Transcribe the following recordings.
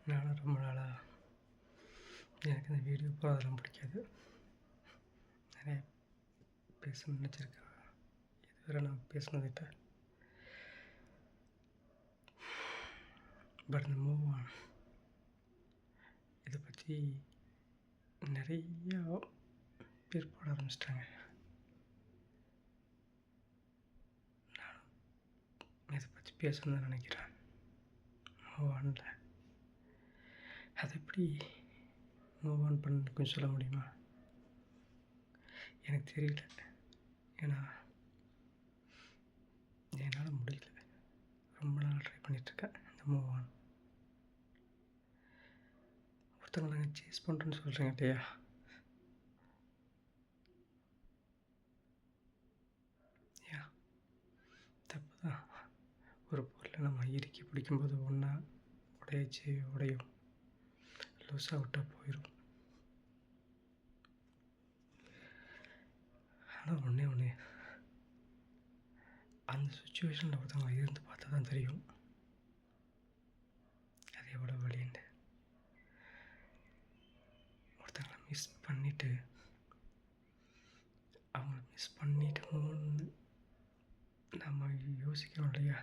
நானும் ரொம்ப நாளாக எனக்கு இந்த வீடியோ போடுறதெல்லாம் பிடிக்காது. நிறைய பேசணும்னு நினச்சிருக்கேன். இதுவரை நான் பேசினதில்லை. பட் இந்த மூவ் ஆன் இதை பற்றி நிறையா பேர் போட ஆரம்பிச்சிட்டாங்க. நானும் இதை பற்றி பேசணும்னு தான் நினைக்கிறேன். மூவ் ஆனில் அதை எப்படி மூவ் ஆன் பண்ண கொஞ்சம் சொல்ல முடியுமா? எனக்கு தெரியல. ஏன்னா என்னால் முடியல. ரொம்ப நாள் ட்ரை பண்ணிகிட்ருக்கேன் இந்த மூவ் ஆன். ஒருத்தவங்க நாங்கள் சேஸ் பண்ணுறோன்னு சொல்கிறேங்க இல்லையா? ஏன் தப்பு தான். ஒரு பொருளை நம்ம இறுக்கி பிடிக்கும்போது ஒன்றா உடையும், லூஸாக விட்டால் போயிடும். ஆனால் ஒன்று அந்த சுச்சுவேஷனில் ஒருத்தவங்க இருந்து பார்த்தா தான் தெரியும் அது எவ்வளோ வலின்னு. ஒருத்தவங்களை மிஸ் பண்ணிவிட்டு நம்ம யோசிக்கிறோம் இல்லையா?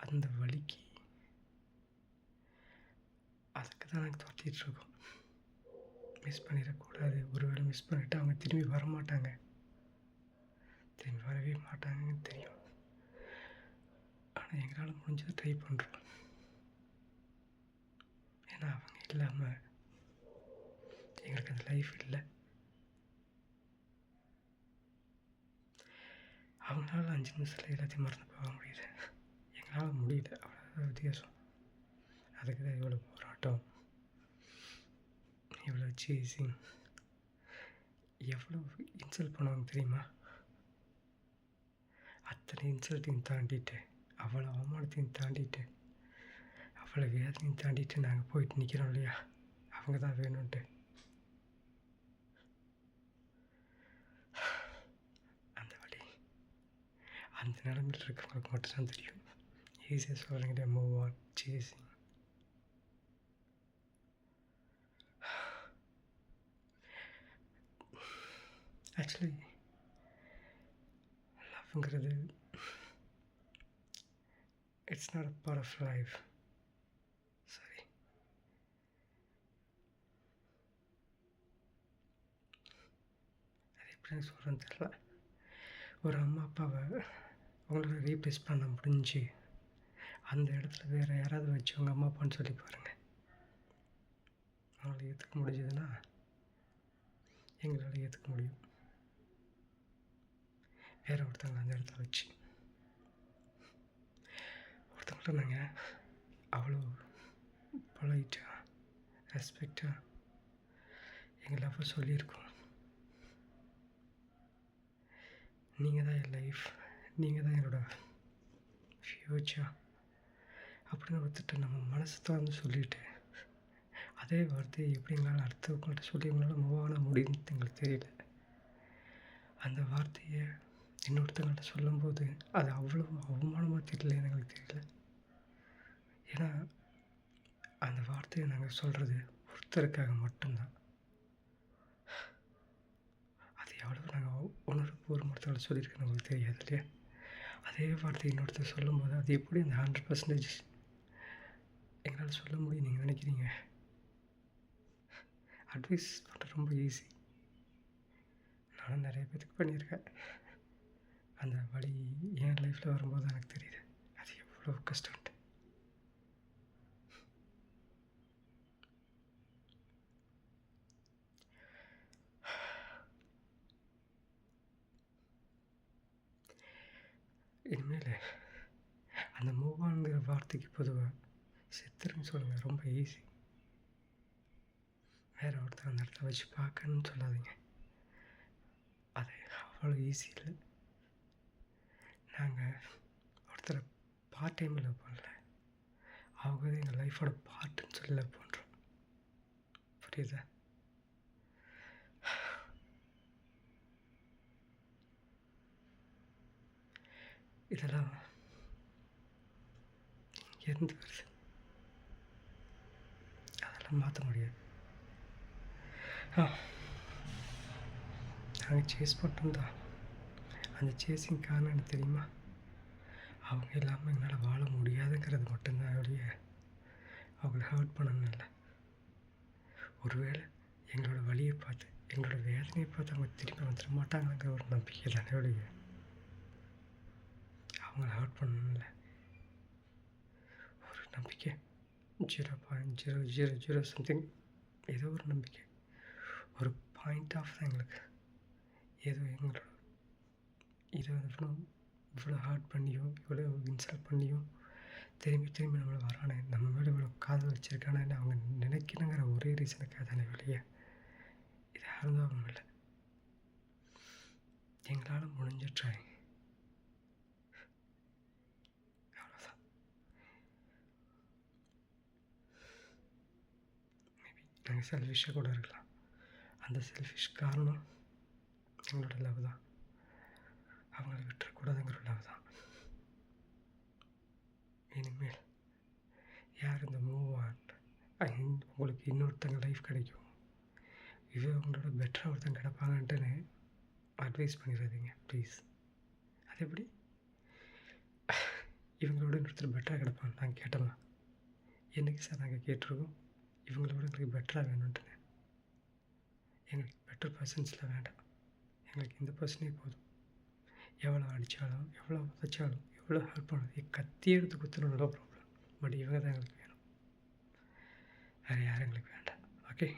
அந்த வலிக்கு அதுக்கு தான் எனக்கு துரத்திகிட்ருக்கோம். மிஸ் பண்ணிடக்கூடாது. ஒருவேளை மிஸ் பண்ணிவிட்டு அவங்க திரும்பி வரவே மாட்டாங்கன்னு தெரியும். ஆனால் எங்களால் முடிஞ்சதை ட்ரை பண்ணுறோம். ஏன்னா அவங்க இல்லாமல் எங்களுக்கு அந்த லைஃப் இல்லை. அவங்களால 5 நிமிஷத்தில் எல்லாத்தையும் மறந்து போக முடியுது. எங்களால் முடியல. அவ்வளோ வித்தியாசம். அதுக்கு தான் இவ்வளோ போராட்டம், இவ்வளோ சேசிங். எவ்வளோ இன்சல்ட் பண்ணுவாங்க தெரியுமா? அத்தனை இன்சல்ட்டையும் தாண்டிட்டு, அவ்வளோ அவமானத்தையும் தாண்டிட்டு, அவ்வளோ வேதனையும் தாண்டிட்டு நாங்கள் போயிட்டு நிற்கிறோம் இல்லையா? அவங்க தான் வேணும்ன்ட்டு. அந்த வழி அந்த நிலமையில் இருக்கிறவங்களுக்கு மட்டும்தான் தெரியும். ஈஸியாக சொல்கிறீங்களே மூவ் ஆன், சேசிங். ஆக்சுவலி லவ்ங்கிறது it's not a part of life. சரி, அது எப்படி சொல்கிறேன்னு தெரியல. ஒரு அம்மா அப்பாவை அவங்கள ரீப்ளேஸ் பண்ண முடிஞ்சு அந்த இடத்துல வேறு யாராவது வச்சு அவங்க அம்மா அப்பான்னு சொல்லி பாருங்கள். அவங்கள ஏற்றுக்க முடிஞ்சதுன்னா எங்களால் ஏற்றுக்க முடியும். வேறு ஒருத்தவங்க அந்த இடத்துல வச்சு ஒருத்தவங்கள நாங்கள் அவ்வளோ பொலைட்டாக ரெஸ்பெக்டாக எங்கள் லவ்வை சொல்லியிருக்கோம். நீங்கள் தான் என் லைஃப், நீங்கள் தான் என்னோடய ஃப்யூச்சர் அப்படின்னு ஒருத்தட்ட நம்ம மனசு திறந்து சொல்லிவிட்டு அதே வார்த்தையை எப்படி எங்களால் அடுத்தவங்கள்ட்ட சொல்லி எங்களால் மூவ் ஆன முடியும்னு எங்களுக்கு தெரியல. அந்த வார்த்தையை இன்னொருத்தவங்கள்ட்ட சொல்லும்போது அது அவ்வளோ அவமானமாக தெரியலன்னு எங்களுக்கு தெரியல. ஏன்னா அந்த வார்த்தையை நாங்கள் சொல்கிறது ஒருத்தருக்காக மட்டும்தான். அது எவ்வளோ நாங்கள் உணர்வுபூர்வமாக சொல்லியிருக்கேன்னு உங்களுக்கு தெரியாது இல்லையா? அதே வார்த்தை இன்னொருத்தர் சொல்லும்போது அது எப்படி அந்த 100% எங்களால் சொல்ல முடியும் நீங்கள் நினைக்கிறீங்க? அட்வைஸ் பண்ணுறது ரொம்ப ஈஸி. நானும் நிறைய பேருக்கு பண்ணியிருக்கேன். அந்த வழி என் லைஃப்பில் வரும்போது எனக்கு தெரியுது அது எவ்வளோ கஷ்டம்ட்டு. இனிமேல் அந்த மூவ் ஆன்ங்கிற வார்த்தைக்கு பொதுவாக செத்துருன்னு சொல்லுங்கள். ரொம்ப ஈஸி. வேறு ஒருத்தர் அந்த இடத்துல வச்சு பார்க்கணுன்னு சொல்லாதீங்க. அது அவ்வளோ ஈஸி இல்லை. நாங்கள் ஒருத்தரை பார்ட் டைமில் லவ் பண்ணல, அவங்க தான் எங்கள் லைஃபோட பார்ட்டுன்னு சொல்லி லவ் பண்ணுறோம். புரியுதா? இதெல்லாம் இங்கேருந்து வருது. மாற்ற முடியாது. ஆ நாங்கள் சேஸ் பண்ணிட்டோம் தான். அந்த சேஸிங் காரணம் எனக்கு தெரியுமா? அவங்க இல்லாமல் எங்களால் வாழ முடியாதுங்கிறது மட்டும்தான் ஒழிய அவங்கள ஹர்ட் பண்ணணும் இல்லை. ஒருவேளை எங்களோட வலியை பார்த்து, எங்களோட வேதனையை பார்த்து அவங்க திரும்பி வந்துட மாட்டாங்கங்கிற ஒரு நம்பிக்கை தானே ஒழிய அவங்கள ஹர்ட் பண்ணணும் இல்லை. ஒரு நம்பிக்கை 0.0000 சம்திங், ஏதோ ஒரு நம்பிக்கை, ஒரு பாயிண்ட் ஆஃப் தான் எங்களுக்கு. ஏதோ எங்களோட இதை இவ்வளோ ஹர்ட் பண்ணியும் இவ்வளோ இன்சல்ட் பண்ணியும் திரும்பி திரும்பி நம்மளை வரானே, நம்ம மேலே இவ்வளோ காதல் வச்சுருக்கானேன்னு அவங்க நினைக்கணுங்கிற ஒரே ரீசனுக்காக தானே வெளியே. இது யாருந்தாலும் இல்லை. எங்களால் முடிஞ்ச ட்ரை, அவ்வளோதான். மேபி நாங்கள் செல்ஃபிஷாக கூட இருக்கலாம். அந்த செல்ஃபிஷ் காரணம் எங்களோட லவ் தான். அவங்கள விட்டுறக்கூடாதுங்கிற லவ் தான். இனிமேல் யார் இந்த மூவ் ஆன், உங்களுக்கு இன்னொருத்தங்க லைஃப் கிடைக்கும், இது அவங்களோட பெட்டராக ஒருத்தங்க கிடப்பாங்கன்ட்டுன்னு அட்வைஸ் பண்ணிடாதீங்க ப்ளீஸ். அது எப்படி இவங்களோட இன்னொருத்தர் பெட்டராக கிடப்பாங்க நாங்கள் கேட்டோமா? என்றைக்கு சார் நாங்கள் கேட்டிருக்கோம் இவங்களோட எங்களுக்கு பெட்டராக வேணும்ன்ட்டுன்னு? எங்களுக்கு பெட்டர் பர்சன்ஸில் வேண்டாம், எங்களுக்கு இந்த பர்சனே போதும். எவ்வளோ அடித்தாலும், எவ்வளோ உதைச்சாலும், எவ்வளோ ஹெல்ப் பண்ணது, கத்தி எடுத்து குத்துணும், நோ ப்ராப்ளம். பட் இவங்க தான் எங்களுக்கு வேணும், வேறு யாரும் எங்களுக்கு வேண்டாம். ஓகே.